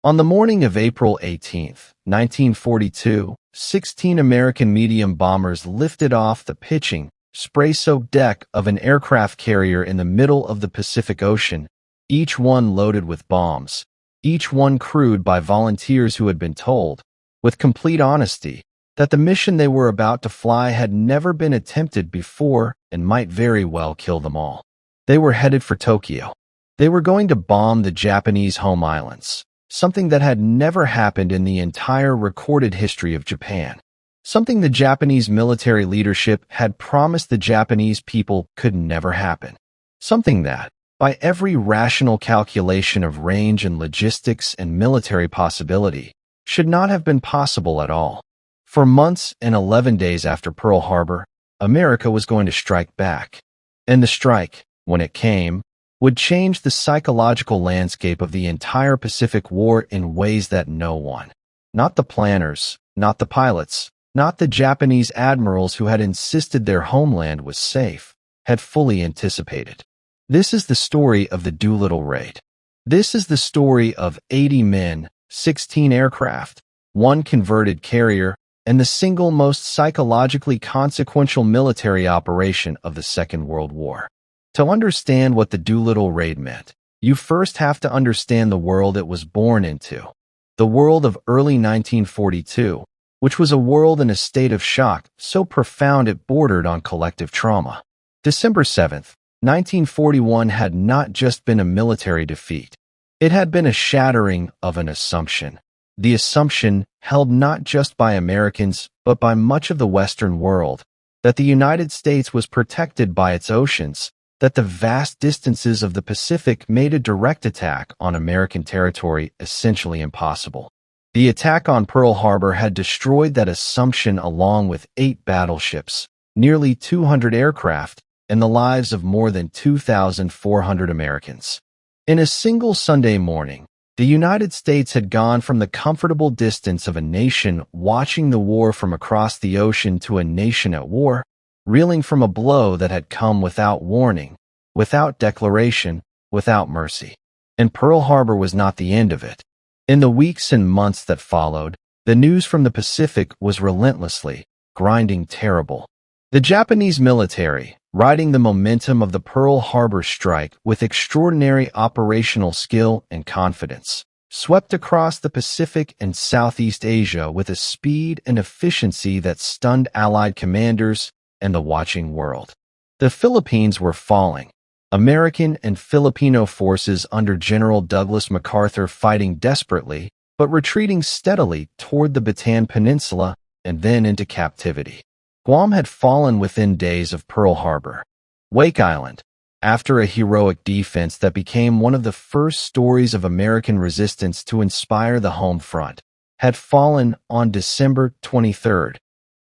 On the morning of April 18, 1942, 16 American medium bombers lifted off the pitching, spray-soaked deck of an aircraft carrier in the middle of the Pacific Ocean, each one loaded with bombs, each one crewed by volunteers who had been told, with complete honesty, that the mission they were about to fly had never been attempted before and might very well kill them all. They were headed for Tokyo. They were going to bomb the Japanese home islands, something that had never happened in the entire recorded history of Japan. Something the Japanese military leadership had promised the Japanese people could never happen. Something that, by every rational calculation of range and logistics and military possibility, should not have been possible at all. For months and 11 days after Pearl Harbor, America was going to strike back. And the strike, when it came, would change the psychological landscape of the entire Pacific War in ways that no one, not the planners, not the pilots, not the Japanese admirals who had insisted their homeland was safe, had fully anticipated. This is the story of the Doolittle Raid. This is the story of 80 men, 16 aircraft, 1 converted carrier, and the single most psychologically consequential military operation of the Second World War. To understand what the Doolittle Raid meant, you first have to understand the world it was born into. The world of early 1942, which was a world in a state of shock so profound it bordered on collective trauma. December 7th, 1941 had not just been a military defeat. It had been a shattering of an assumption. The assumption, held not just by Americans, but by much of the Western world, that the United States was protected by its oceans, that the vast distances of the Pacific made a direct attack on American territory essentially impossible. The attack on Pearl Harbor had destroyed that assumption along with 8 battleships, nearly 200 aircraft, and the lives of more than 2,400 Americans. In a single Sunday morning, the United States had gone from the comfortable distance of a nation watching the war from across the ocean to a nation at war, reeling from a blow that had come without warning, without declaration, without mercy. And Pearl Harbor was not the end of it. In the weeks and months that followed, the news from the Pacific was relentlessly, grinding terrible. The Japanese military, riding the momentum of the Pearl Harbor strike with extraordinary operational skill and confidence, swept across the Pacific and Southeast Asia with a speed and efficiency that stunned Allied commanders and the watching world. The Philippines were falling. American and Filipino forces under General Douglas MacArthur fighting desperately, but retreating steadily toward the Bataan Peninsula and then into captivity. Guam had fallen within days of Pearl Harbor. Wake Island, after a heroic defense that became one of the first stories of American resistance to inspire the home front, had fallen on December 23rd.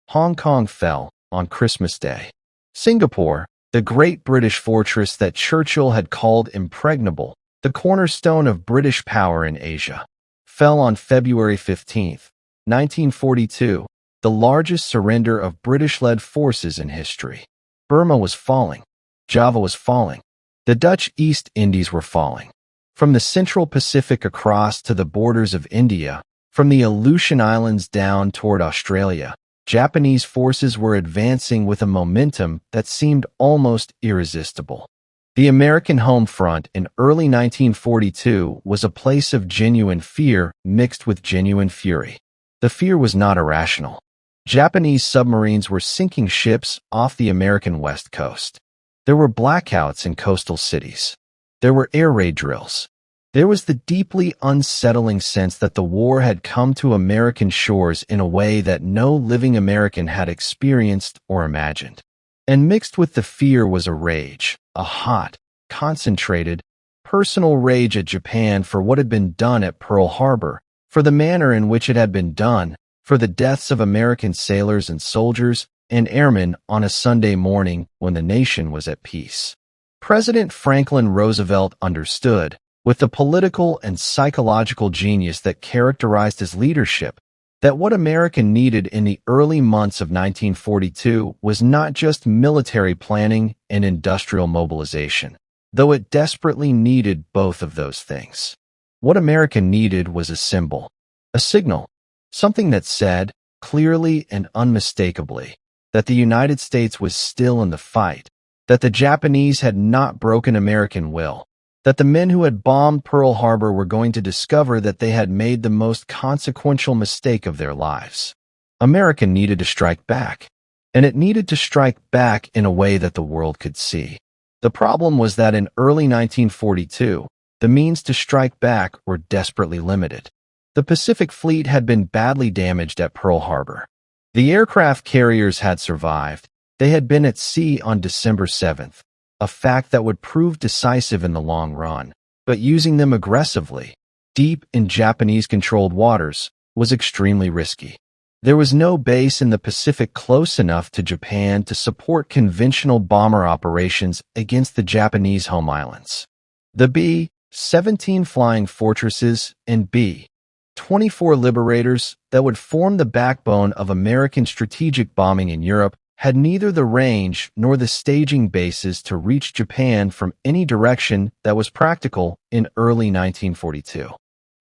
Hong Kong fell on Christmas Day. Singapore, the great British fortress that Churchill had called impregnable, the cornerstone of British power in Asia, fell on February 15, 1942, the largest surrender of British-led forces in history. Burma was falling. Java was falling. The Dutch East Indies were falling. From the central Pacific across to the borders of India, from the Aleutian Islands down toward Australia, Japanese forces were advancing with a momentum that seemed almost irresistible. The American home front in early 1942 was a place of genuine fear mixed with genuine fury. The fear was not irrational. Japanese submarines were sinking ships off the American West Coast. There were blackouts in coastal cities. There were air raid drills. There was the deeply unsettling sense that the war had come to American shores in a way that no living American had experienced or imagined. And mixed with the fear was a rage, a hot, concentrated, personal rage at Japan for what had been done at Pearl Harbor, for the manner in which it had been done, for the deaths of American sailors and soldiers and airmen on a Sunday morning when the nation was at peace. President Franklin Roosevelt understood, with the political and psychological genius that characterized his leadership, that what America needed in the early months of 1942 was not just military planning and industrial mobilization, though it desperately needed both of those things. What America needed was a symbol, a signal, something that said, clearly and unmistakably, that the United States was still in the fight, that the Japanese had not broken American will, that the men who had bombed Pearl Harbor were going to discover that they had made the most consequential mistake of their lives. America needed to strike back, and it needed to strike back in a way that the world could see. The problem was that in early 1942, the means to strike back were desperately limited. The Pacific Fleet had been badly damaged at Pearl Harbor. The aircraft carriers had survived. They had been at sea on December 7th, a fact that would prove decisive in the long run, but using them aggressively, deep in Japanese-controlled waters, was extremely risky. There was no base in the Pacific close enough to Japan to support conventional bomber operations against the Japanese home islands. The B-17 Flying Fortresses and B-24 Liberators that would form the backbone of American strategic bombing in Europe had neither the range nor the staging bases to reach Japan from any direction that was practical in early 1942.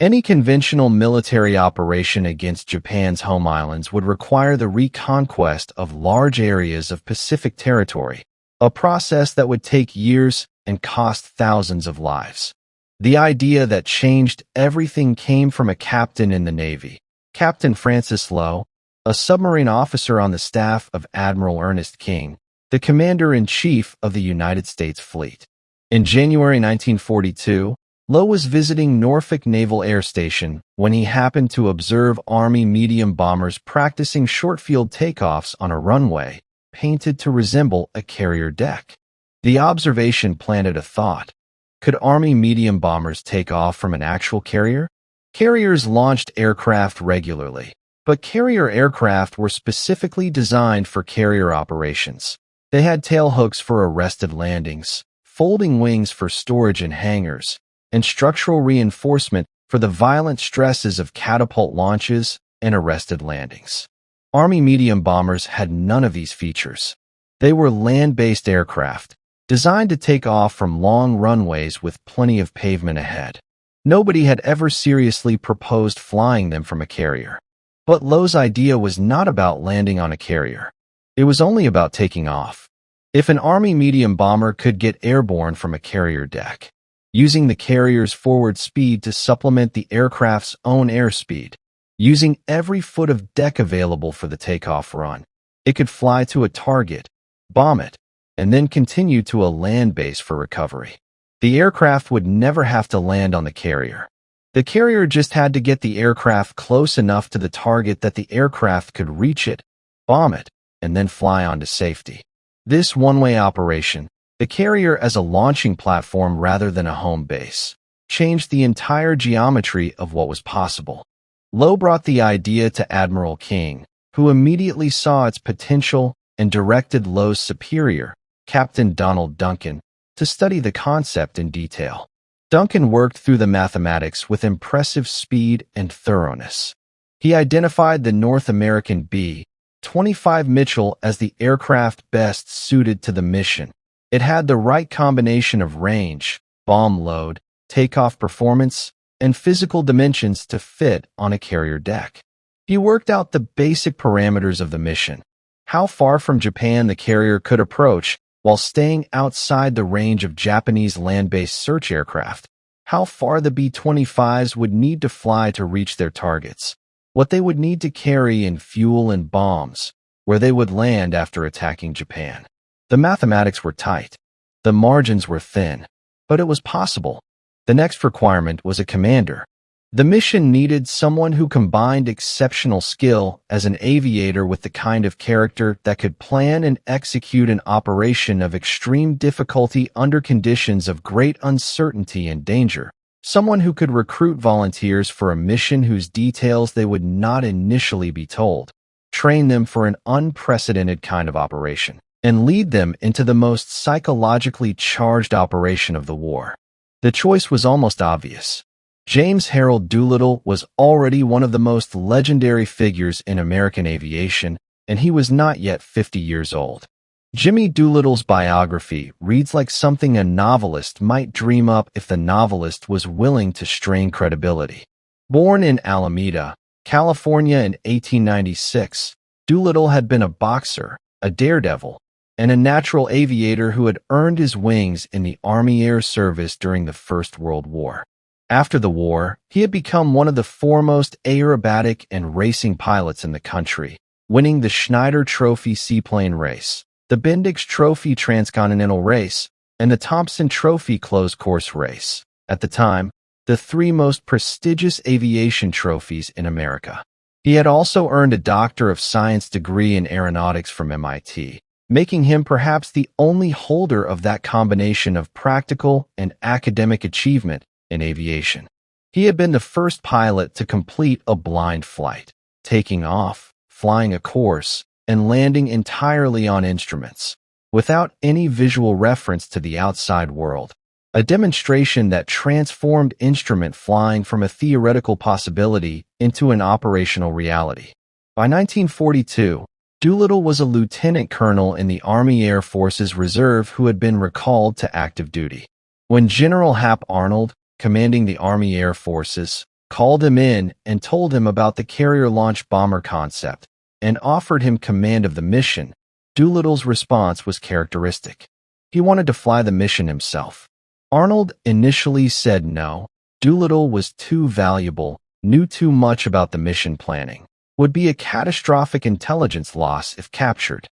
Any conventional military operation against Japan's home islands would require the reconquest of large areas of Pacific territory, a process that would take years and cost thousands of lives. The idea that changed everything came from a captain in the Navy, Captain Francis Lowe, a submarine officer on the staff of Admiral Ernest King, the commander-in-chief of the United States Fleet. In January 1942, Lowe was visiting Norfolk Naval Air Station when he happened to observe Army medium bombers practicing short-field takeoffs on a runway painted to resemble a carrier deck. The observation planted a thought. Could Army medium bombers take off from an actual carrier? Carriers launched aircraft regularly, but carrier aircraft were specifically designed for carrier operations. They had tailhooks for arrested landings, folding wings for storage in hangars, and structural reinforcement for the violent stresses of catapult launches and arrested landings. Army medium bombers had none of these features. They were land-based aircraft, designed to take off from long runways with plenty of pavement ahead. Nobody had ever seriously proposed flying them from a carrier. But Lowe's idea was not about landing on a carrier. It was only about taking off. If an Army medium bomber could get airborne from a carrier deck, using the carrier's forward speed to supplement the aircraft's own airspeed, using every foot of deck available for the takeoff run, it could fly to a target, bomb it, and then continue to a land base for recovery. The aircraft would never have to land on the carrier. The carrier just had to get the aircraft close enough to the target that the aircraft could reach it, bomb it, and then fly on to safety. This one-way operation, the carrier as a launching platform rather than a home base, changed the entire geometry of what was possible. Lowe brought the idea to Admiral King, who immediately saw its potential and directed Lowe's superior, Captain Donald Duncan, to study the concept in detail. Duncan worked through the mathematics with impressive speed and thoroughness. He identified the North American B-25 Mitchell as the aircraft best suited to the mission. It had the right combination of range, bomb load, takeoff performance, and physical dimensions to fit on a carrier deck. He worked out the basic parameters of the mission, how far from Japan the carrier could approach while staying outside the range of Japanese land-based search aircraft, how far the B-25s would need to fly to reach their targets, what they would need to carry in fuel and bombs, where they would land after attacking Japan. The mathematics were tight. The margins were thin, but it was possible. The next requirement was a commander. The mission needed someone who combined exceptional skill as an aviator with the kind of character that could plan and execute an operation of extreme difficulty under conditions of great uncertainty and danger. Someone who could recruit volunteers for a mission whose details they would not initially be told, train them for an unprecedented kind of operation, and lead them into the most psychologically charged operation of the war. The choice was almost obvious. James Harold Doolittle was already one of the most legendary figures in American aviation, and he was not yet 50 years old. Jimmy Doolittle's biography reads like something a novelist might dream up if the novelist was willing to strain credibility. Born in Alameda, California in 1896, Doolittle had been a boxer, a daredevil, and a natural aviator who had earned his wings in the Army Air Service during the First World War. After the war, he had become one of the foremost aerobatic and racing pilots in the country, winning the Schneider Trophy seaplane race, the Bendix Trophy Transcontinental Race, and the Thompson Trophy Closed Course Race, at the time, the three most prestigious aviation trophies in America. He had also earned a Doctor of Science degree in aeronautics from MIT, making him perhaps the only holder of that combination of practical and academic achievement in aviation. He had been the first pilot to complete a blind flight, taking off, flying a course, and landing entirely on instruments, without any visual reference to the outside world, a demonstration that transformed instrument flying from a theoretical possibility into an operational reality. By 1942, Doolittle was a lieutenant colonel in the Army Air Forces Reserve who had been recalled to active duty. When General Hap Arnold, commanding the Army Air Forces, called him in and told him about the carrier-launched bomber concept and offered him command of the mission, Doolittle's response was characteristic. He wanted to fly the mission himself. Arnold initially said no. Doolittle was too valuable, knew too much about the mission planning, would be a catastrophic intelligence loss if captured.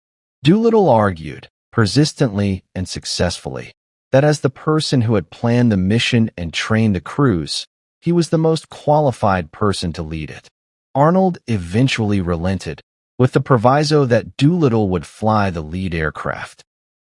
Doolittle argued, persistently and successfully, that as the person who had planned the mission and trained the crews, he was the most qualified person to lead it. Arnold eventually relented, with the proviso that Doolittle would fly the lead aircraft.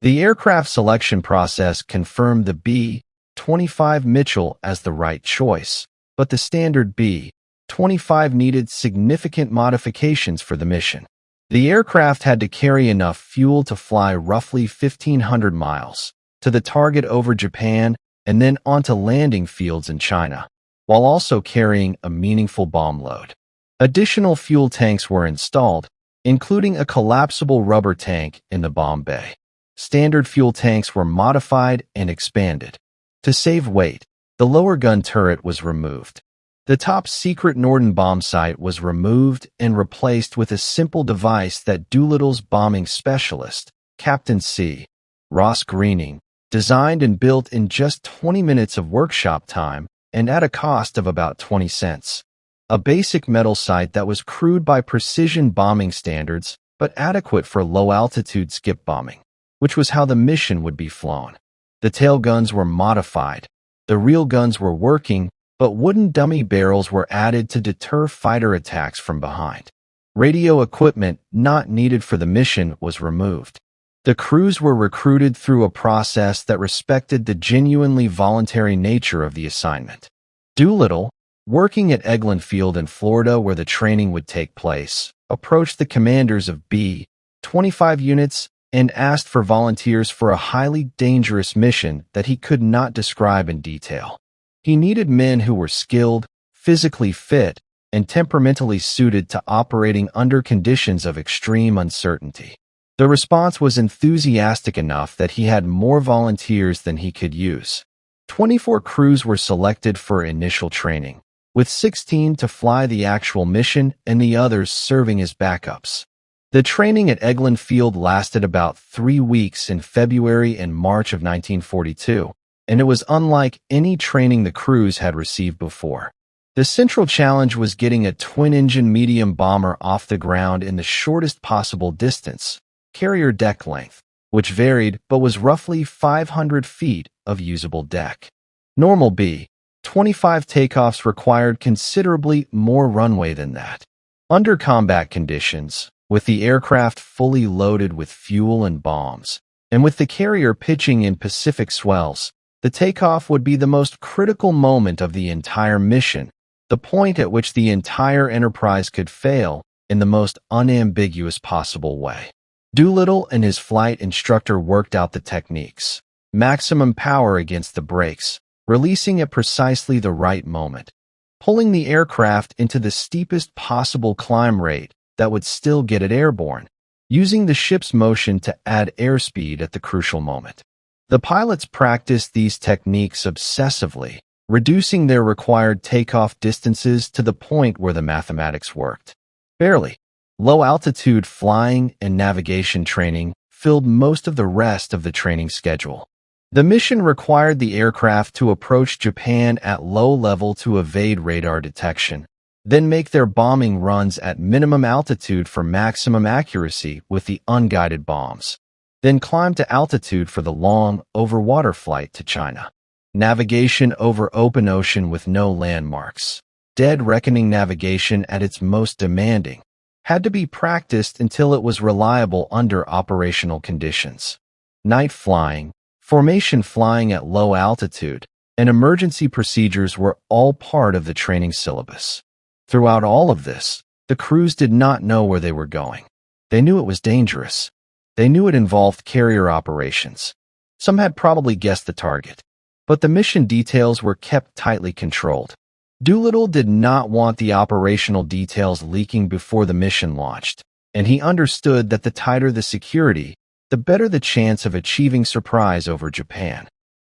The aircraft selection process confirmed the B-25 Mitchell as the right choice, but the standard B-25 needed significant modifications for the mission. The aircraft had to carry enough fuel to fly roughly 1,500 miles to the target over Japan and then onto landing fields in China, while also carrying a meaningful bomb load. Additional fuel tanks were installed, including a collapsible rubber tank in the bomb bay. Standard fuel tanks were modified and expanded. To save weight, the lower gun turret was removed. The top-secret Norden bomb sight was removed and replaced with a simple device that Doolittle's bombing specialist, Captain C. Ross Greening, designed and built in just 20 minutes of workshop time and at a cost of about 20 cents. A basic metal sight that was crude by precision bombing standards but adequate for low-altitude skip bombing, which was how the mission would be flown. The tail guns were modified. The real guns were working, but wooden dummy barrels were added to deter fighter attacks from behind. Radio equipment not needed for the mission was removed. The crews were recruited through a process that respected the genuinely voluntary nature of the assignment. Doolittle, working at Eglin Field in Florida where the training would take place, approached the commanders of B-25 units and asked for volunteers for a highly dangerous mission that he could not describe in detail. He needed men who were skilled, physically fit, and temperamentally suited to operating under conditions of extreme uncertainty. The response was enthusiastic enough that he had more volunteers than he could use. 24 crews were selected for initial training, with 16 to fly the actual mission and the others serving as backups. The training at Eglin Field lasted about 3 weeks in February and March of 1942, and it was unlike any training the crews had received before. The central challenge was getting a twin-engine medium bomber off the ground in the shortest possible distance, carrier deck length, which varied but was roughly 500 feet of usable deck. Normal B-25 takeoffs required considerably more runway than that. Under combat conditions, with the aircraft fully loaded with fuel and bombs, and with the carrier pitching in Pacific swells, the takeoff would be the most critical moment of the entire mission, the point at which the entire enterprise could fail in the most unambiguous possible way. Doolittle and his flight instructor worked out the techniques. Maximum power against the brakes, releasing at precisely the right moment, pulling the aircraft into the steepest possible climb rate that would still get it airborne, using the ship's motion to add airspeed at the crucial moment. The pilots practiced these techniques obsessively, reducing their required takeoff distances to the point where the mathematics worked. Barely. Low-altitude flying and navigation training filled most of the rest of the training schedule. The mission required the aircraft to approach Japan at low level to evade radar detection, then make their bombing runs at minimum altitude for maximum accuracy with the unguided bombs, then climb to altitude for the long, over-water flight to China. Navigation over open ocean with no landmarks, dead reckoning navigation at its most demanding, had to be practiced until it was reliable under operational conditions. Night flying, formation flying at low altitude, and emergency procedures were all part of the training syllabus. Throughout all of this, the crews did not know where they were going. They knew it was dangerous. They knew it involved carrier operations. Some had probably guessed the target, but the mission details were kept tightly controlled. Doolittle did not want the operational details leaking before the mission launched, and he understood that the tighter the security, the better the chance of achieving surprise over Japan.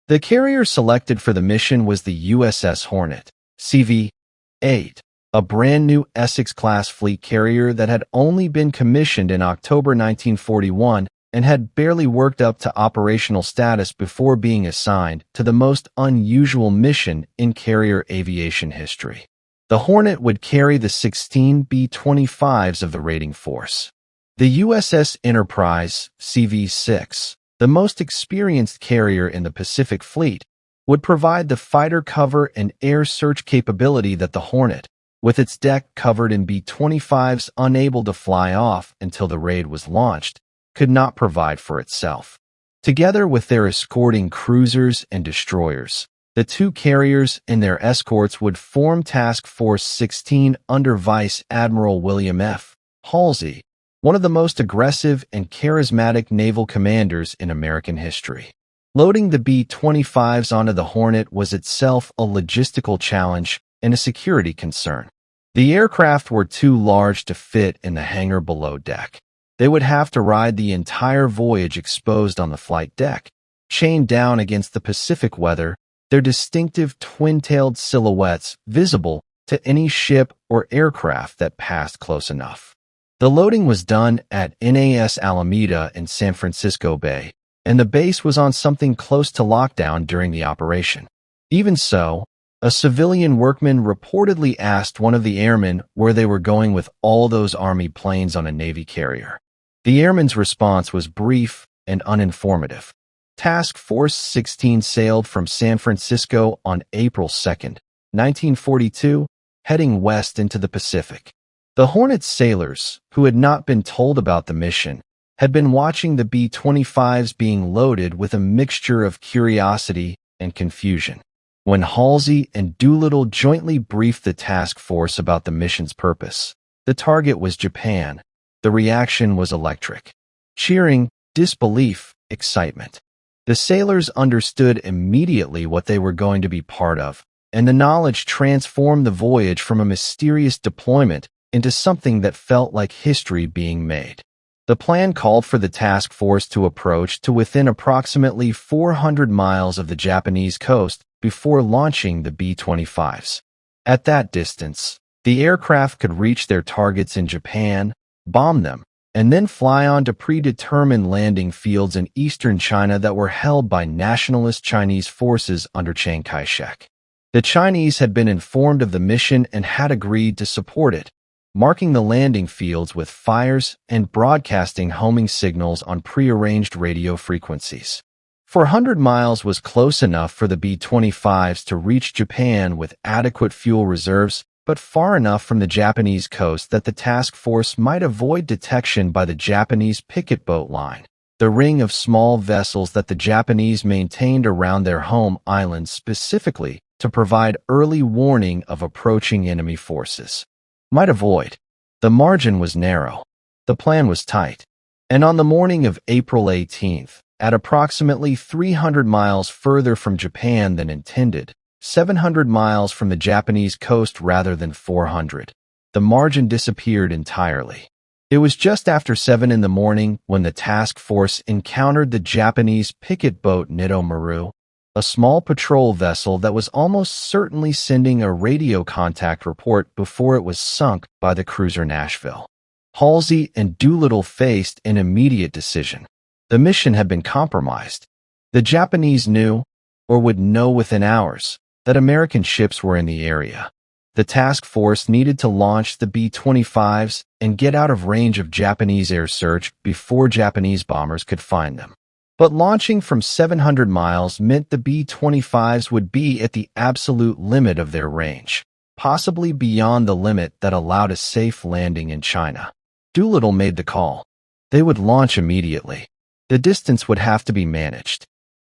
The carrier selected for the mission was the USS Hornet, CV-8, a brand-new Essex-class fleet carrier that had only been commissioned in October 1941 and had barely worked up to operational status before being assigned to the most unusual mission in carrier aviation history. The Hornet would carry the 16 B-25s of the raiding force. The USS Enterprise, CV-6, the most experienced carrier in the Pacific Fleet, would provide the fighter cover and air search capability that the Hornet, with its deck covered in B-25s unable to fly off until the raid was launched, could not provide for itself. Together with their escorting cruisers and destroyers, the two carriers and their escorts would form Task Force 16 under Vice Admiral William F. Halsey, one of the most aggressive and charismatic naval commanders in American history. Loading the B-25s onto the Hornet was itself a logistical challenge and a security concern. The aircraft were too large to fit in the hangar below deck. They would have to ride the entire voyage exposed on the flight deck, chained down against the Pacific weather, their distinctive twin-tailed silhouettes visible to any ship or aircraft that passed close enough. The loading was done at NAS Alameda in San Francisco Bay, and the base was on something close to lockdown during the operation. Even so, a civilian workman reportedly asked one of the airmen where they were going with all those Army planes on a Navy carrier. The airman's response was brief and uninformative. Task Force 16 sailed from San Francisco on April 2, 1942, heading west into the Pacific. The Hornet's sailors, who had not been told about the mission, had been watching the B-25s being loaded with a mixture of curiosity and confusion. When Halsey and Doolittle jointly briefed the task force about the mission's purpose, the target was Japan. The reaction was electric. Cheering, disbelief, excitement. The sailors understood immediately what they were going to be part of, and the knowledge transformed the voyage from a mysterious deployment into something that felt like history being made. The plan called for the task force to approach to within approximately 400 miles of the Japanese coast before launching the B-25s. At that distance, the aircraft could reach their targets in Japan, bomb them, and then fly on to predetermined landing fields in eastern China that were held by nationalist Chinese forces under Chiang Kai-shek. The Chinese had been informed of the mission and had agreed to support it, marking the landing fields with fires and broadcasting homing signals on prearranged radio frequencies. 400 miles was close enough for the B-25s to reach Japan with adequate fuel reserves, but far enough from the Japanese coast that the task force might avoid detection by the Japanese picket boat line, the ring of small vessels that the Japanese maintained around their home islands specifically to provide early warning of approaching enemy forces. Might avoid. The margin was narrow. The plan was tight. And on the morning of April 18th, at approximately 300 miles further from Japan than intended, 700 miles from the Japanese coast rather than 400, the margin disappeared entirely. It was just after 7 in the morning when the task force encountered the Japanese picket boat Nitomaru, a small patrol vessel that was almost certainly sending a radio contact report before it was sunk by the cruiser Nashville. Halsey and Doolittle faced an immediate decision. The mission had been compromised. The Japanese knew, or would know within hours, that American ships were in the area. The task force needed to launch the B-25s and get out of range of Japanese air search before Japanese bombers could find them. But launching from 700 miles meant the B-25s would be at the absolute limit of their range, possibly beyond the limit that allowed a safe landing in China. Doolittle made the call. They would launch immediately. The distance would have to be managed.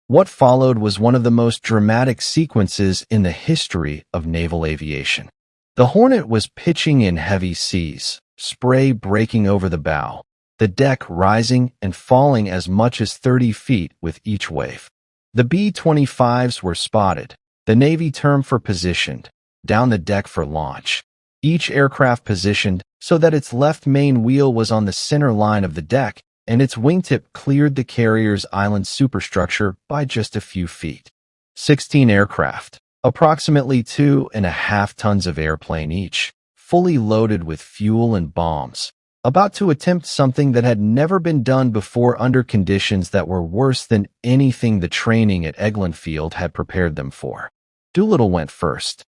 What followed was one of the most dramatic sequences in the history of naval aviation. The Hornet was pitching in heavy seas, spray breaking over the bow, the deck rising and falling as much as 30 feet with each wave. The B-25s were spotted, the Navy term for positioned, down the deck for launch. Each aircraft positioned so that its left main wheel was on the center line of the deck, and its wingtip cleared the carrier's island superstructure by just a few feet. 16 aircraft, approximately 2.5 tons of airplane each, fully loaded with fuel and bombs, about to attempt something that had never been done before under conditions that were worse than anything the training at Eglin Field had prepared them for. Doolittle went first.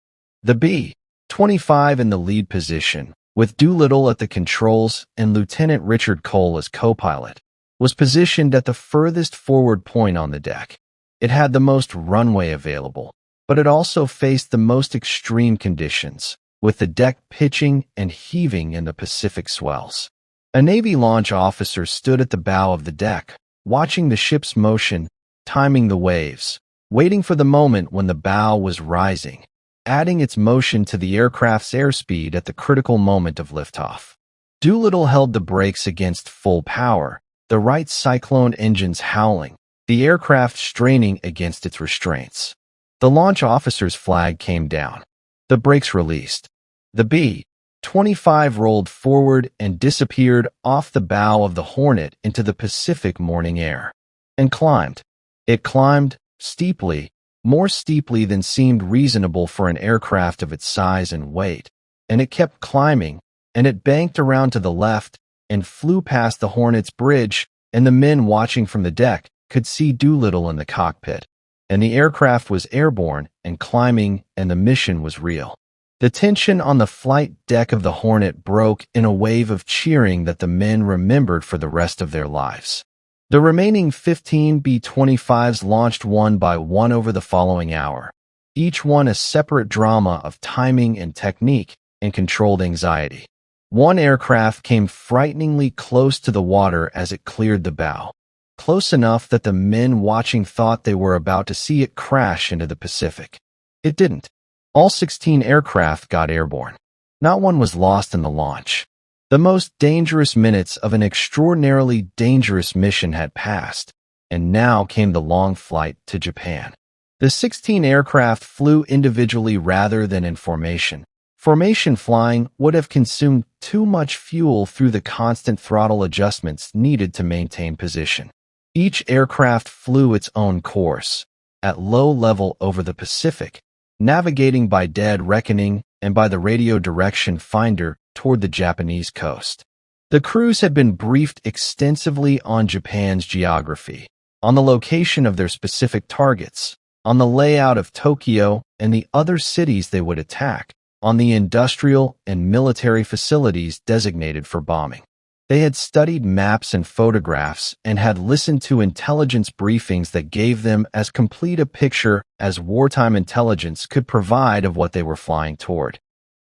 The B-25 in the lead position, with Doolittle at the controls and Lieutenant Richard Cole as co-pilot, was positioned at the furthest forward point on the deck. It had the most runway available, but it also faced the most extreme conditions, with the deck pitching and heaving in the Pacific swells. A Navy launch officer stood at the bow of the deck, watching the ship's motion, timing the waves, waiting for the moment when the bow was rising, adding its motion to the aircraft's airspeed at the critical moment of liftoff. Doolittle held the brakes against full power, the Wright Cyclone engines howling, the aircraft straining against its restraints. The launch officer's flag came down. The brakes released. The B-25 rolled forward and disappeared off the bow of the Hornet into the Pacific morning air. And climbed. It climbed, steeply, more steeply than seemed reasonable for an aircraft of its size and weight, and it kept climbing, and it banked around to the left and flew past the Hornet's bridge, and the men watching from the deck could see Doolittle in the cockpit, and the aircraft was airborne and climbing, and the mission was real. The tension on the flight deck of the Hornet broke in a wave of cheering that the men remembered for the rest of their lives. The remaining 15 B-25s launched one by one over the following hour, each one a separate drama of timing and technique and controlled anxiety. One aircraft came frighteningly close to the water as it cleared the bow, close enough that the men watching thought they were about to see it crash into the Pacific. It didn't. All 16 aircraft got airborne. Not one was lost in the launch. The most dangerous minutes of an extraordinarily dangerous mission had passed, and now came the long flight to Japan. The 16 aircraft flew individually rather than in formation. Formation flying would have consumed too much fuel through the constant throttle adjustments needed to maintain position. Each aircraft flew its own course, at low level over the Pacific, navigating by dead reckoning and by the radio direction finder toward the Japanese coast. The crews had been briefed extensively on Japan's geography, on the location of their specific targets, on the layout of Tokyo and the other cities they would attack, on the industrial and military facilities designated for bombing. They had studied maps and photographs and had listened to intelligence briefings that gave them as complete a picture as wartime intelligence could provide of what they were flying toward.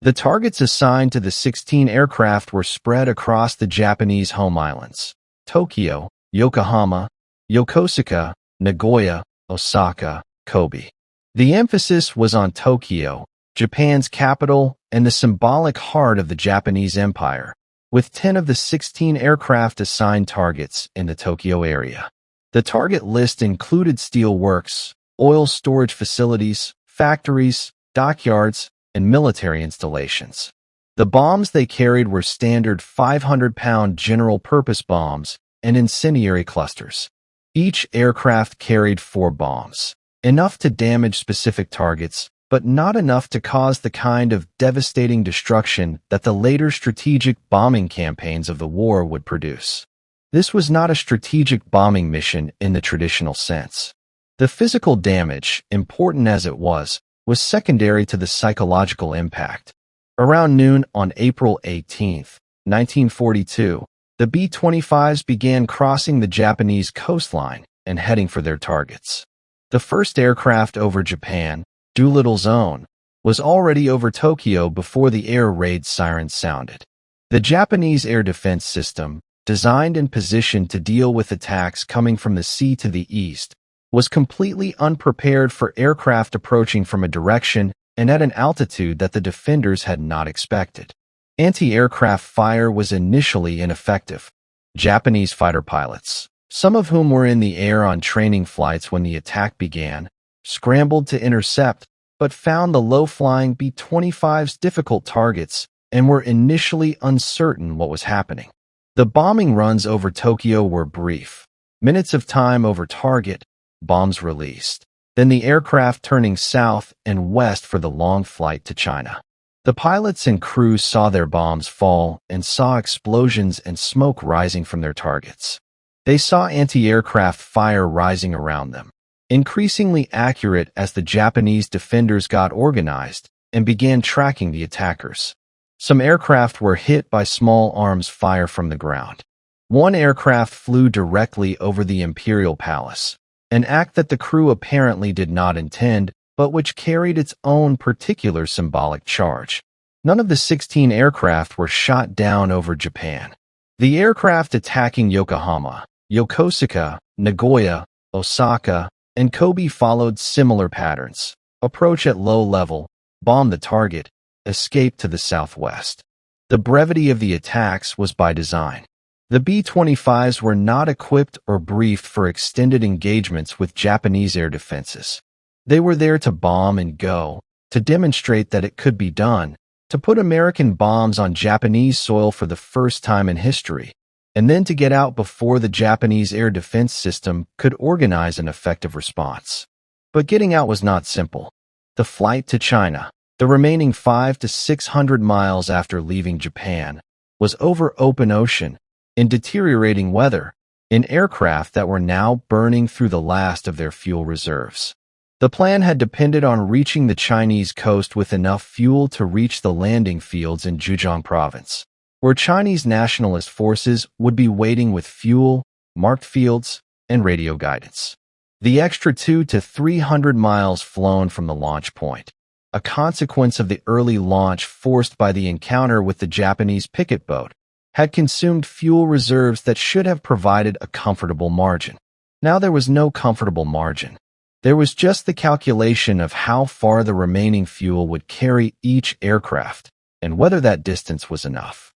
The targets assigned to the 16 aircraft were spread across the Japanese home islands: Tokyo, Yokohama, Yokosuka, Nagoya, Osaka, Kobe. The emphasis was on Tokyo, Japan's capital and the symbolic heart of the Japanese Empire, with 10 of the 16 aircraft assigned targets in the Tokyo area. The target list included steel works, oil storage facilities, factories, dockyards, and military installations. The bombs they carried were standard 500-pound general-purpose bombs and incendiary clusters. Each aircraft carried 4 bombs, enough to damage specific targets, but not enough to cause the kind of devastating destruction that the later strategic bombing campaigns of the war would produce. This was not a strategic bombing mission in the traditional sense. The physical damage, important as it was secondary to the psychological impact. Around noon on April 18, 1942, the B-25s began crossing the Japanese coastline and heading for their targets. The first aircraft over Japan, Doolittle's own, was already over Tokyo before the air raid sirens sounded. The Japanese air defense system, designed and positioned to deal with attacks coming from the sea to the east, was completely unprepared for aircraft approaching from a direction and at an altitude that the defenders had not expected. Anti-aircraft fire was initially ineffective. Japanese fighter pilots, some of whom were in the air on training flights when the attack began, scrambled to intercept, but found the low-flying B-25's difficult targets and were initially uncertain what was happening. The bombing runs over Tokyo were brief. Minutes of time over target, bombs released. Then the aircraft turning south and west for the long flight to China. The pilots and crews saw their bombs fall and saw explosions and smoke rising from their targets. They saw anti-aircraft fire rising around them, increasingly accurate as the Japanese defenders got organized and began tracking the attackers. Some aircraft were hit by small arms fire from the ground. One aircraft flew directly over the Imperial Palace, an act that the crew apparently did not intend, but which carried its own particular symbolic charge. None of the 16 aircraft were shot down over Japan. The aircraft attacking Yokohama, Yokosuka, Nagoya, Osaka, and Kobe followed similar patterns. Approach at low level, bomb the target, escape to the southwest. The brevity of the attacks was by design. The B-25s were not equipped or briefed for extended engagements with Japanese air defenses. They were there to bomb and go, to demonstrate that it could be done, to put American bombs on Japanese soil for the first time in history, and then to get out before the Japanese air defense system could organize an effective response. But getting out was not simple. The flight to China, the remaining 500 to 600 miles after leaving Japan, was over open ocean, in deteriorating weather, in aircraft that were now burning through the last of their fuel reserves. The plan had depended on reaching the Chinese coast with enough fuel to reach the landing fields in Zhejiang province, where Chinese nationalist forces would be waiting with fuel, marked fields, and radio guidance. The extra 200 to 300 miles flown from the launch point, a consequence of the early launch forced by the encounter with the Japanese picket boat, had consumed fuel reserves that should have provided a comfortable margin. Now there was no comfortable margin. There was just the calculation of how far the remaining fuel would carry each aircraft, and whether that distance was enough.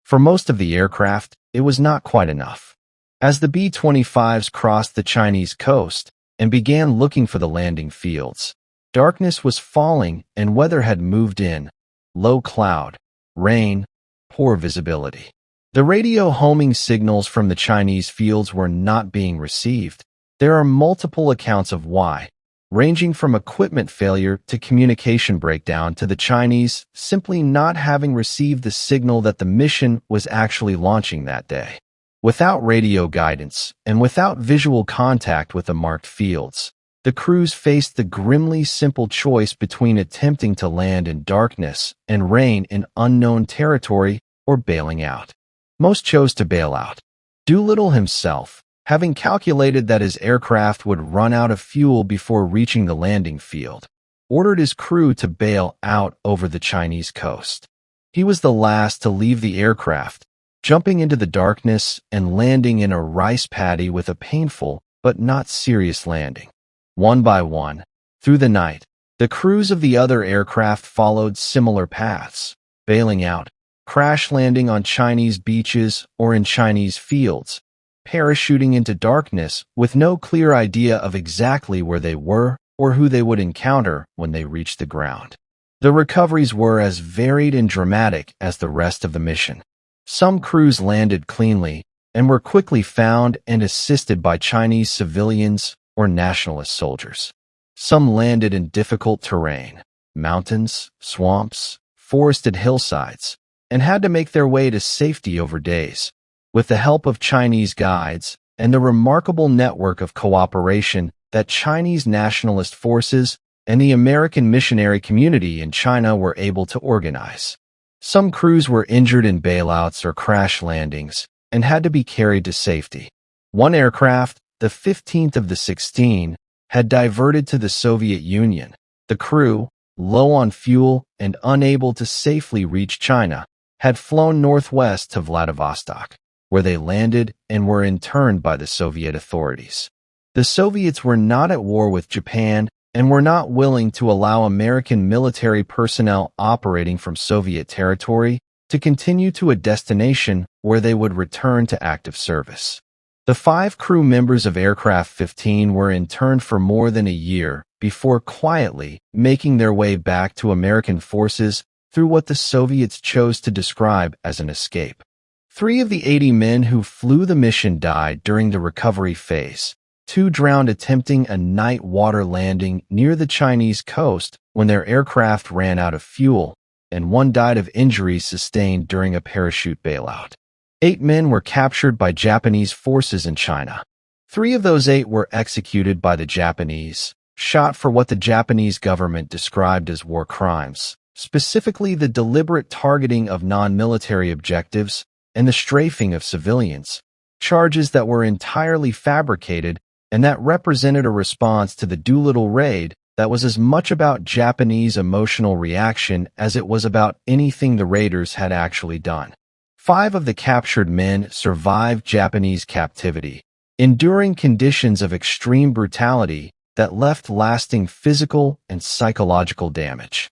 For most of the aircraft, it was not quite enough. As the B-25s crossed the Chinese coast and began looking for the landing fields, darkness was falling and weather had moved in, low cloud, rain, poor visibility. The radio homing signals from the Chinese fields were not being received. There are multiple accounts of why, ranging from equipment failure to communication breakdown to the Chinese simply not having received the signal that the mission was actually launching that day. Without radio guidance and without visual contact with the marked fields, the crews faced the grimly simple choice between attempting to land in darkness and rain in unknown territory or bailing out. Most chose to bail out. Doolittle himself, having calculated that his aircraft would run out of fuel before reaching the landing field, ordered his crew to bail out over the Chinese coast. He was the last to leave the aircraft, jumping into the darkness and landing in a rice paddy with a painful but not serious landing. One by one, through the night, the crews of the other aircraft followed similar paths, bailing out, crash landing on Chinese beaches or in Chinese fields, parachuting into darkness with no clear idea of exactly where they were or who they would encounter when they reached the ground. The recoveries were as varied and dramatic as the rest of the mission. Some crews landed cleanly and were quickly found and assisted by Chinese civilians or nationalist soldiers. Some landed in difficult terrain, mountains, swamps, forested hillsides, and had to make their way to safety over days. With the help of Chinese guides and the remarkable network of cooperation that Chinese nationalist forces and the American missionary community in China were able to organize. Some crews were injured in bailouts or crash landings and had to be carried to safety. One aircraft, the 15th of the 16, had diverted to the Soviet Union. The crew, low on fuel and unable to safely reach China, had flown northwest to Vladivostok, where they landed and were interned by the Soviet authorities. The Soviets were not at war with Japan and were not willing to allow American military personnel operating from Soviet territory to continue to a destination where they would return to active service. The 5 crew members of Aircraft 15 were interned for more than a year before quietly making their way back to American forces through what the Soviets chose to describe as an escape. 3 of the 80 men who flew the mission died during the recovery phase. 2 drowned attempting a night water landing near the Chinese coast when their aircraft ran out of fuel, and 1 died of injuries sustained during a parachute bailout. 8 men were captured by Japanese forces in China. 3 of those 8 were executed by the Japanese, shot for what the Japanese government described as war crimes, specifically the deliberate targeting of non-military objectives and the strafing of civilians, charges that were entirely fabricated and that represented a response to the Doolittle raid that was as much about Japanese emotional reaction as it was about anything the raiders had actually done. 5 of the captured men survived Japanese captivity, enduring conditions of extreme brutality that left lasting physical and psychological damage.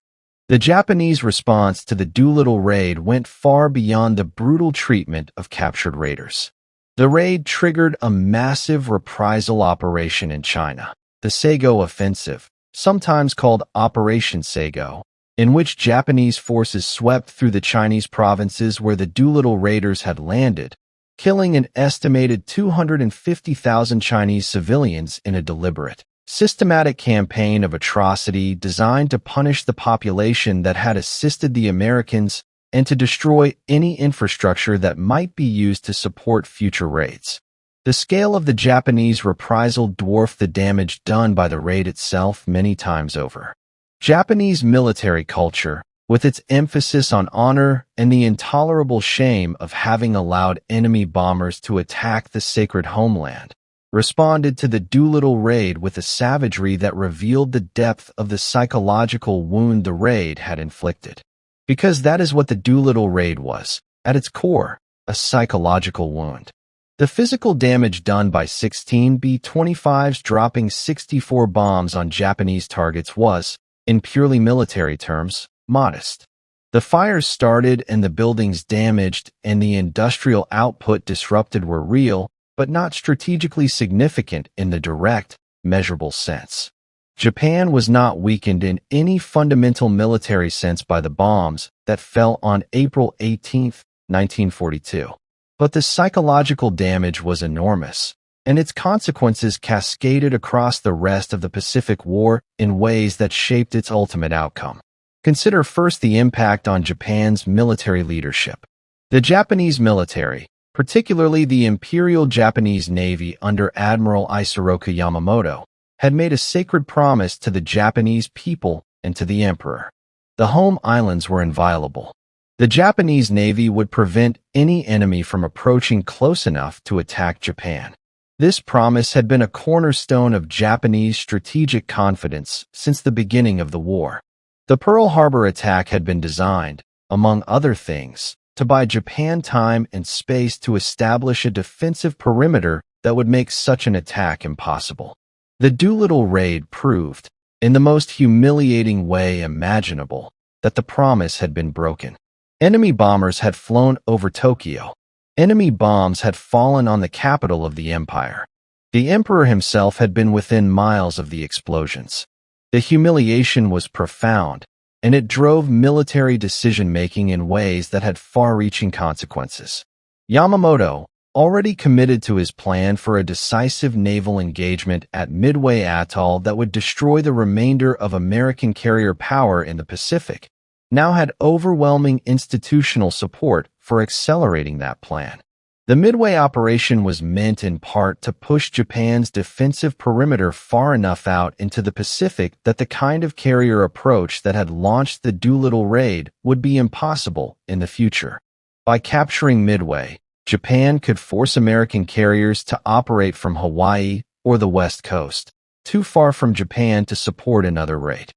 The Japanese response to the Doolittle raid went far beyond the brutal treatment of captured raiders. The raid triggered a massive reprisal operation in China, the Saigo Offensive, sometimes called Operation Saigo, in which Japanese forces swept through the Chinese provinces where the Doolittle raiders had landed, killing an estimated 250,000 Chinese civilians in a deliberate, systematic campaign of atrocity designed to punish the population that had assisted the Americans and to destroy any infrastructure that might be used to support future raids. The scale of the Japanese reprisal dwarfed the damage done by the raid itself many times over. Japanese military culture, with its emphasis on honor and the intolerable shame of having allowed enemy bombers to attack the sacred homeland, responded to the Doolittle raid with a savagery that revealed the depth of the psychological wound the raid had inflicted. Because that is what the Doolittle raid was, at its core, a psychological wound. The physical damage done by 16 B-25s dropping 64 bombs on Japanese targets was, in purely military terms, modest. The fires started and the buildings damaged and the industrial output disrupted were real, but not strategically significant in the direct, measurable sense. Japan was not weakened in any fundamental military sense by the bombs that fell on April 18, 1942. But the psychological damage was enormous, and its consequences cascaded across the rest of the Pacific War in ways that shaped its ultimate outcome. Consider first the impact on Japan's military leadership. The Japanese military, particularly the Imperial Japanese Navy under Admiral Isoroku Yamamoto, had made a sacred promise to the Japanese people and to the emperor. The home islands were inviolable. The Japanese Navy would prevent any enemy from approaching close enough to attack Japan. This promise had been a cornerstone of Japanese strategic confidence since the beginning of the war. The Pearl Harbor attack had been designed, among other things, to buy Japan time and space to establish a defensive perimeter that would make such an attack impossible. The Doolittle raid proved, in the most humiliating way imaginable, that the promise had been broken. Enemy bombers had flown over Tokyo. Enemy bombs had fallen on the capital of the empire. The emperor himself had been within miles of the explosions. The humiliation was profound, and it drove military decision-making in ways that had far-reaching consequences. Yamamoto, already committed to his plan for a decisive naval engagement at Midway Atoll that would destroy the remainder of American carrier power in the Pacific, now had overwhelming institutional support for accelerating that plan. The Midway operation was meant in part to push Japan's defensive perimeter far enough out into the Pacific that the kind of carrier approach that had launched the Doolittle raid would be impossible in the future. By capturing Midway, Japan could force American carriers to operate from Hawaii or the West Coast, too far from Japan to support another raid.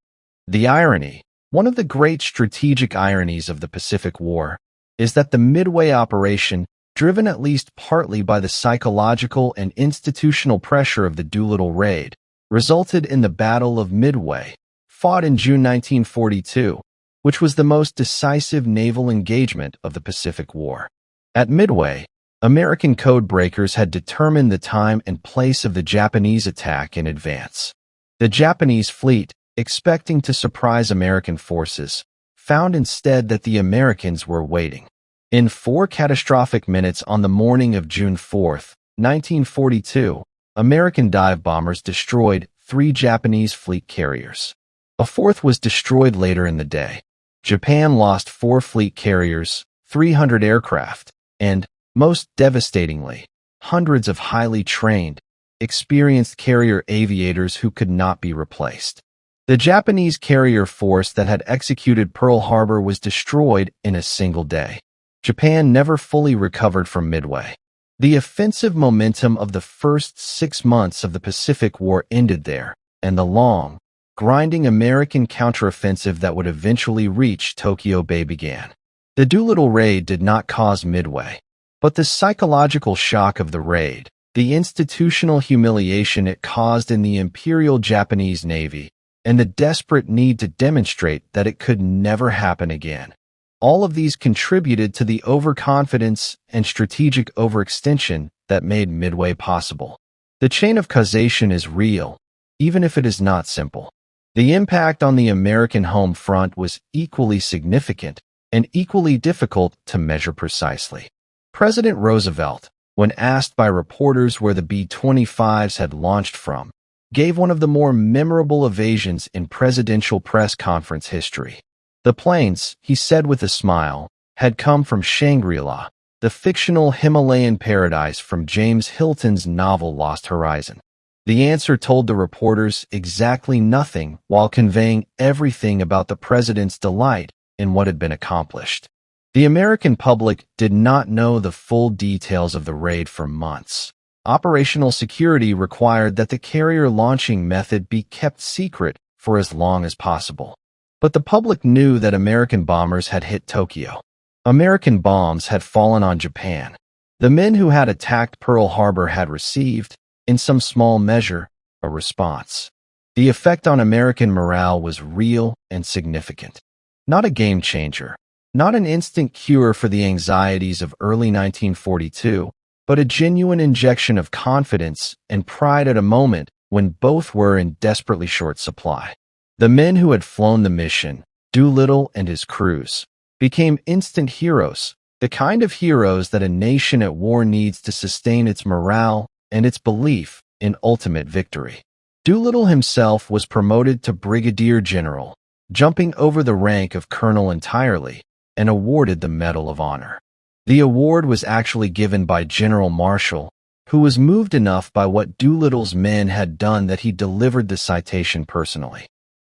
The irony, one of the great strategic ironies of the Pacific War, is that the Midway operation, driven at least partly by the psychological and institutional pressure of the Doolittle raid, resulted in the Battle of Midway, fought in June 1942, which was the most decisive naval engagement of the Pacific War. At Midway, American code breakers had determined the time and place of the Japanese attack in advance. The Japanese fleet, expecting to surprise American forces, found instead that the Americans were waiting. In 4 catastrophic minutes on the morning of June 4, 1942, American dive bombers destroyed 3 Japanese fleet carriers. A 4th was destroyed later in the day. Japan lost 4 fleet carriers, 300 aircraft, and, most devastatingly, hundreds of highly trained, experienced carrier aviators who could not be replaced. The Japanese carrier force that had executed Pearl Harbor was destroyed in a single day. Japan never fully recovered from Midway. The offensive momentum of the first 6 months of the Pacific War ended there, and the long, grinding American counteroffensive that would eventually reach Tokyo Bay began. The Doolittle raid did not cause Midway, but the psychological shock of the raid, the institutional humiliation it caused in the Imperial Japanese Navy, and the desperate need to demonstrate that it could never happen again. All of these contributed to the overconfidence and strategic overextension that made Midway possible. The chain of causation is real, even if it is not simple. The impact on the American home front was equally significant and equally difficult to measure precisely. President Roosevelt, when asked by reporters where the B-25s had launched from, gave one of the more memorable evasions in presidential press conference history. The planes, he said with a smile, had come from Shangri-La, the fictional Himalayan paradise from James Hilton's novel Lost Horizon. The answer told the reporters exactly nothing while conveying everything about the president's delight in what had been accomplished. The American public did not know the full details of the raid for months. Operational security required that the carrier launching method be kept secret for as long as possible. But the public knew that American bombers had hit Tokyo. American bombs had fallen on Japan. The men who had attacked Pearl Harbor had received, in some small measure, a response. The effect on American morale was real and significant. Not a game changer, not an instant cure for the anxieties of early 1942, but a genuine injection of confidence and pride at a moment when both were in desperately short supply. The men who had flown the mission, Doolittle and his crews, became instant heroes, the kind of heroes that a nation at war needs to sustain its morale and its belief in ultimate victory. Doolittle himself was promoted to brigadier general, jumping over the rank of colonel entirely, and awarded the Medal of Honor. The award was actually given by General Marshall, who was moved enough by what Doolittle's men had done that he delivered the citation personally.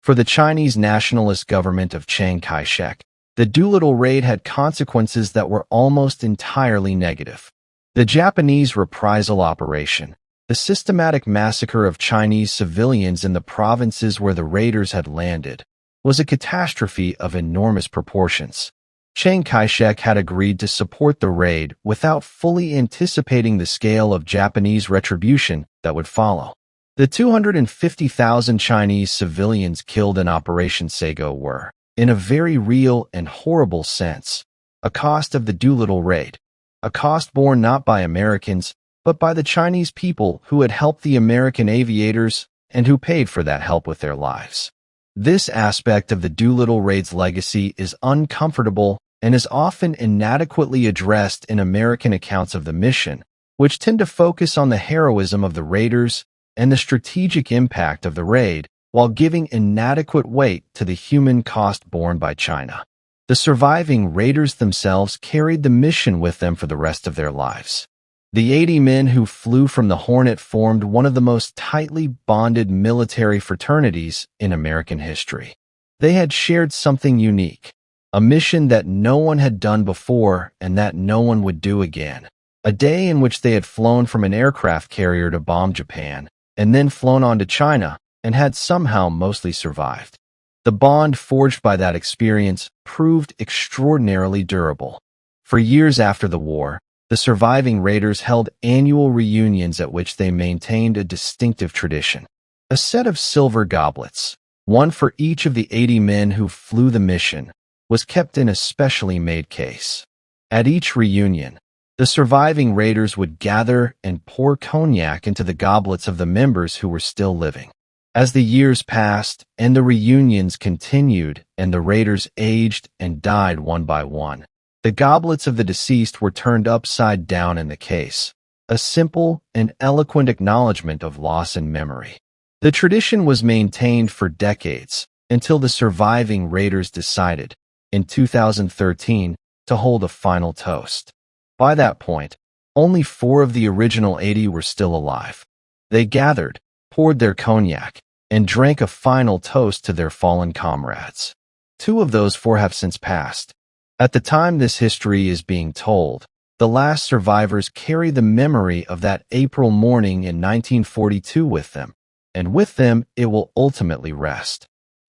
For the Chinese nationalist government of Chiang Kai-shek, the Doolittle raid had consequences that were almost entirely negative. The Japanese reprisal operation, the systematic massacre of Chinese civilians in the provinces where the raiders had landed, was a catastrophe of enormous proportions. Chiang Kai-shek had agreed to support the raid without fully anticipating the scale of Japanese retribution that would follow. The 250,000 Chinese civilians killed in Operation Sago were, in a very real and horrible sense, a cost of the Doolittle raid, a cost borne not by Americans, but by the Chinese people who had helped the American aviators and who paid for that help with their lives. This aspect of the Doolittle raid's legacy is uncomfortable and is often inadequately addressed in American accounts of the mission, which tend to focus on the heroism of the raiders and the strategic impact of the raid, while giving inadequate weight to the human cost borne by China. The surviving raiders themselves carried the mission with them for the rest of their lives. The 80 men who flew from the Hornet formed one of the most tightly bonded military fraternities in American history. They had shared something unique, a mission that no one had done before and that no one would do again. A day in which they had flown from an aircraft carrier to bomb Japan, and then flown on to China, and had somehow mostly survived. The bond forged by that experience proved extraordinarily durable. For years after the war, the surviving raiders held annual reunions at which they maintained a distinctive tradition. A set of silver goblets, one for each of the 80 men who flew the mission, was kept in a specially made case. At each reunion, the surviving raiders would gather and pour cognac into the goblets of the members who were still living. As the years passed and the reunions continued and the raiders aged and died one by one, the goblets of the deceased were turned upside down in the case, a simple and eloquent acknowledgement of loss and memory. The tradition was maintained for decades until the surviving raiders decided, in 2013, to hold a final toast. By that point, only 4 of the original 80 were still alive. They gathered, poured their cognac, and drank a final toast to their fallen comrades. 2 of those 4 have since passed. At the time this history is being told, the last survivors carry the memory of that April morning in 1942 with them, and with them it will ultimately rest.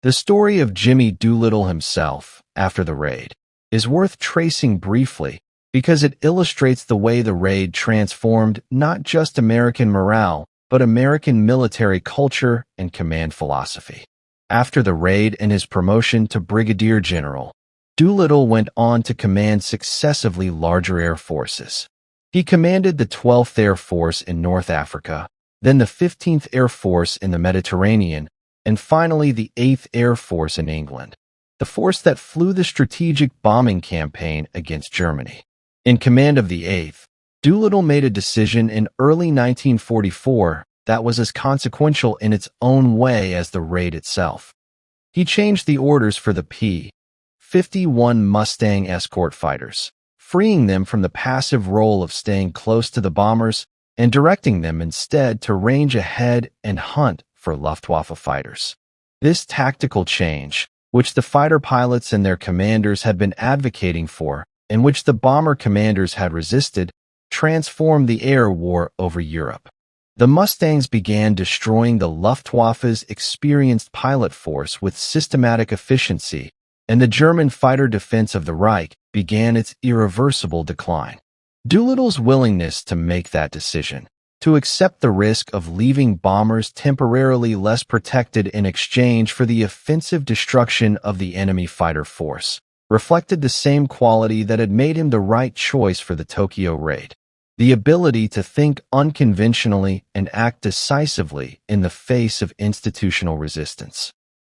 The story of Jimmy Doolittle himself, after the raid, is worth tracing briefly because it illustrates the way the raid transformed not just American morale, but American military culture and command philosophy. After the raid and his promotion to brigadier general, Doolittle went on to command successively larger air forces. He commanded the 12th Air Force in North Africa, then the 15th Air Force in the Mediterranean, and finally the 8th Air Force in England, the force that flew the strategic bombing campaign against Germany. In command of the 8th, Doolittle made a decision in early 1944 that was as consequential in its own way as the raid itself. He changed the orders for the P-51 Mustang escort fighters, freeing them from the passive role of staying close to the bombers and directing them instead to range ahead and hunt for Luftwaffe fighters. This tactical change, which the fighter pilots and their commanders had been advocating for, and which the bomber commanders had resisted, transformed the air war over Europe. The Mustangs began destroying the Luftwaffe's experienced pilot force with systematic efficiency, and the German fighter defense of the Reich began its irreversible decline. Doolittle's willingness to make that decision, to accept the risk of leaving bombers temporarily less protected in exchange for the offensive destruction of the enemy fighter force, reflected the same quality that had made him the right choice for the Tokyo raid: the ability to think unconventionally and act decisively in the face of institutional resistance.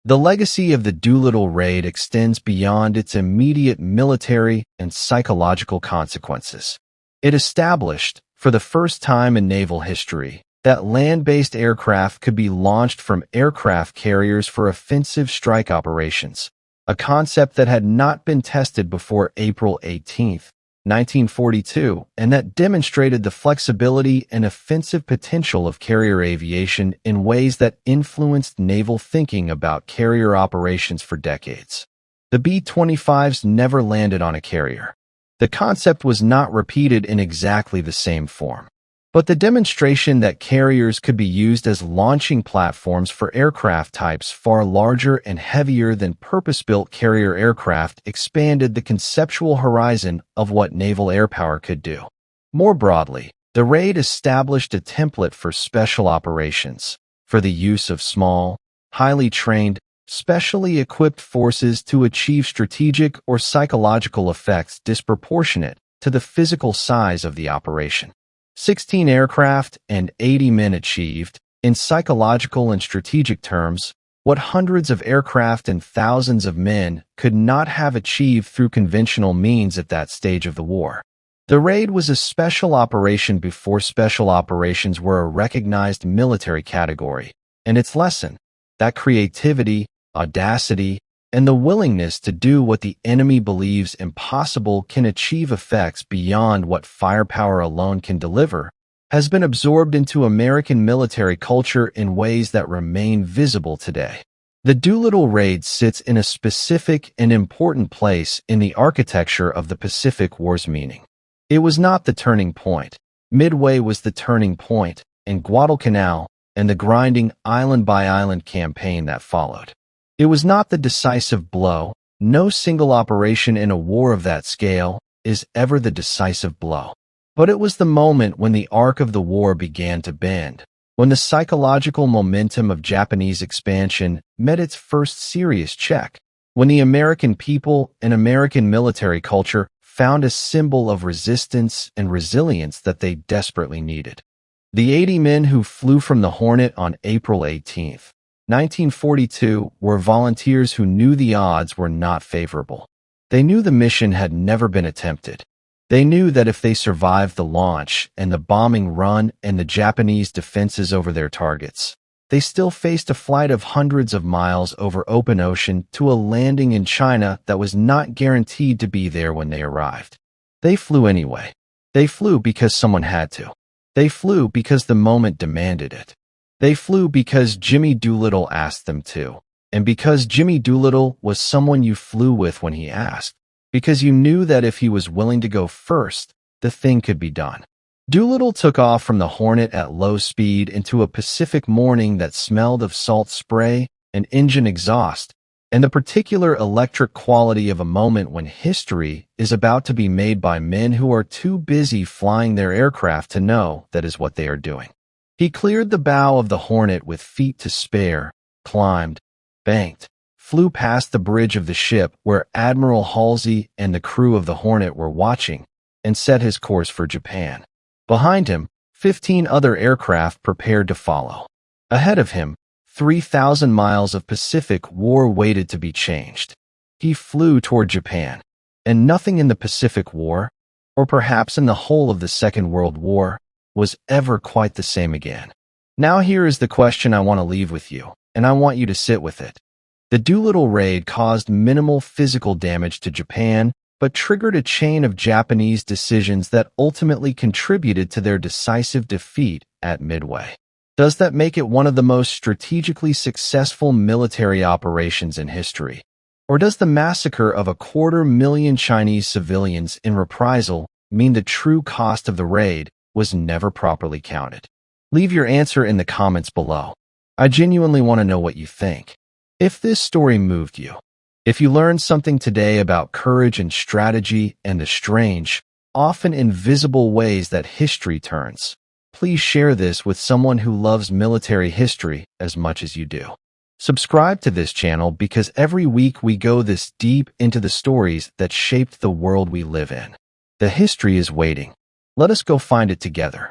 The legacy of the Doolittle raid extends beyond its immediate military and psychological consequences. It established, for the first time in naval history, that land-based aircraft could be launched from aircraft carriers for offensive strike operations, a concept that had not been tested before April 18, 1942, and that demonstrated the flexibility and offensive potential of carrier aviation in ways that influenced naval thinking about carrier operations for decades. The B-25s never landed on a carrier. The concept was not repeated in exactly the same form, but the demonstration that carriers could be used as launching platforms for aircraft types far larger and heavier than purpose-built carrier aircraft expanded the conceptual horizon of what naval air power could do. More broadly, the raid established a template for special operations, for the use of small, highly trained, specially equipped forces to achieve strategic or psychological effects disproportionate to the physical size of the operation. 16 aircraft and 80 men achieved, in psychological and strategic terms, what hundreds of aircraft and thousands of men could not have achieved through conventional means at that stage of the war. The raid was a special operation before special operations were a recognized military category, and its lesson, that creativity, audacity, and the willingness to do what the enemy believes impossible can achieve effects beyond what firepower alone can deliver, has been absorbed into American military culture in ways that remain visible today. The Doolittle raid sits in a specific and important place in the architecture of the Pacific War's meaning. It was not the turning point. Midway was the turning point, and Guadalcanal and the grinding island-by-island campaign that followed. It was not the decisive blow. No single operation in a war of that scale is ever the decisive blow. But it was the moment when the arc of the war began to bend, when the psychological momentum of Japanese expansion met its first serious check, when the American people and American military culture found a symbol of resistance and resilience that they desperately needed. The 80 men who flew from the Hornet on April 18, 1942, were volunteers who knew the odds were not favorable. They knew the mission had never been attempted. They knew that if they survived the launch and the bombing run and the Japanese defenses over their targets, they still faced a flight of hundreds of miles over open ocean to a landing in China that was not guaranteed to be there when they arrived. They flew anyway. They flew because someone had to. They flew because the moment demanded it. They flew because Jimmy Doolittle asked them to, and because Jimmy Doolittle was someone you flew with when he asked, because you knew that if he was willing to go first, the thing could be done. Doolittle took off from the Hornet at low speed into a Pacific morning that smelled of salt spray and engine exhaust, and the particular electric quality of a moment when history is about to be made by men who are too busy flying their aircraft to know that is what they are doing. He cleared the bow of the Hornet with feet to spare, climbed, banked, flew past the bridge of the ship where Admiral Halsey and the crew of the Hornet were watching, and set his course for Japan. Behind him, 15 other aircraft prepared to follow. Ahead of him, 3,000 miles of Pacific war waited to be changed. He flew toward Japan, and nothing in the Pacific War, or perhaps in the whole of the Second World War, was ever quite the same again. Now here is the question I want to leave with you, and I want you to sit with it. The Doolittle raid caused minimal physical damage to Japan, but triggered a chain of Japanese decisions that ultimately contributed to their decisive defeat at Midway. Does that make it one of the most strategically successful military operations in history? Or does the massacre of 250,000 Chinese civilians in reprisal mean the true cost of the raid was never properly counted? Leave your answer in the comments below. I genuinely want to know what you think. If this story moved you, if you learned something today about courage and strategy and the strange, often invisible ways that history turns, please share this with someone who loves military history as much as you do. Subscribe to this channel because every week we go this deep into the stories that shaped the world we live in. The history is waiting. Let us go find it together.